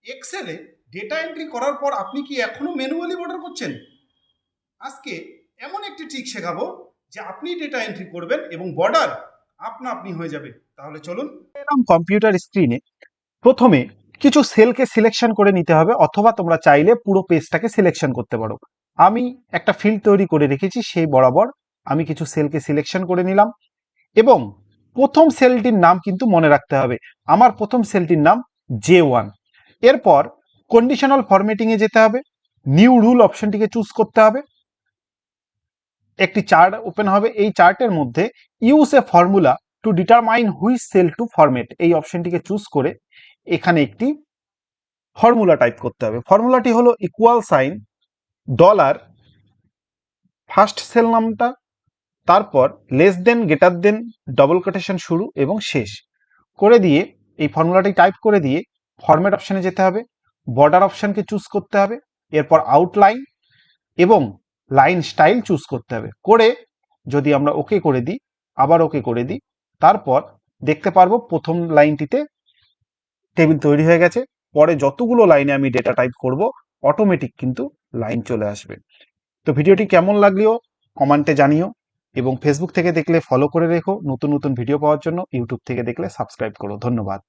এক্সেলে data entry করার পর আপনি কি এখনো ম্যানুয়ালি বর্ডার করছেন? আজকে এমন একটি ট্রিক শেখাবো যে আপনি ডেটা এন্ট্রি করবেন এবং বর্ডার আপনা আপনি হয়ে যাবে। তাহলে চলুন। এরকম কম্পিউটার স্ক্রিনে প্রথমে কিছু সেলকে সিলেকশন করে নিতে হবে, অথবা তোমরা চাইলে পুরো পেজটাকে সিলেকশন করতে পারো। আমি একটা ফিল্ড তৈরি করে রেখেছি, সেই বরাবর আমি কিছু সেলকে সিলেকশন করে নিলাম এবং প্রথম সেলটির নাম কিন্তু মনে রাখতে হবে। আমার প্রথম সেলটির নাম J1। এরপর কন্ডিশনাল ফরম্যাটিংয়ে যেতে হবে, নিউ রুল অপশনটিকে চুজ করতে হবে। একটি চার্ট ওপেন হবে, এই চার্টের মধ্যে use a formula to determine which cell to format এই অপশনটিকে চুজ করে এখানে একটি ফর্মুলা টাইপ করতে হবে। ফর্মুলাটি হলো equal sign dollar first cell নামটা, তারপর less than greater than double quotation শুরু এবং শেষ করে দিয়ে এই ফর্মুলাটি টাইপ করে দিয়ে ফরম্যাট অপশানে যেতে হবে, বর্ডার অপশানকে চুজ করতে হবে, এরপর আউটলাইন এবং লাইন স্টাইল চুজ করতে হবে। করে যদি আমরা ওকে করে দিই, আবার ওকে করে দিই, তারপর দেখতে পারবো প্রথম লাইনটিতে টেবিল তৈরি হয়ে গেছে। পরে যতগুলো লাইনে আমি ডেটা টাইপ করব অটোমেটিক কিন্তু লাইন চলে আসবে। তো ভিডিওটি কেমন লাগলেও কমেন্টে জানিও, এবং ফেসবুক থেকে দেখলে ফলো করে রেখো, নতুন নতুন ভিডিও পাওয়ার জন্য ইউটিউব থেকে দেখলে সাবস্ক্রাইব করো। ধন্যবাদ।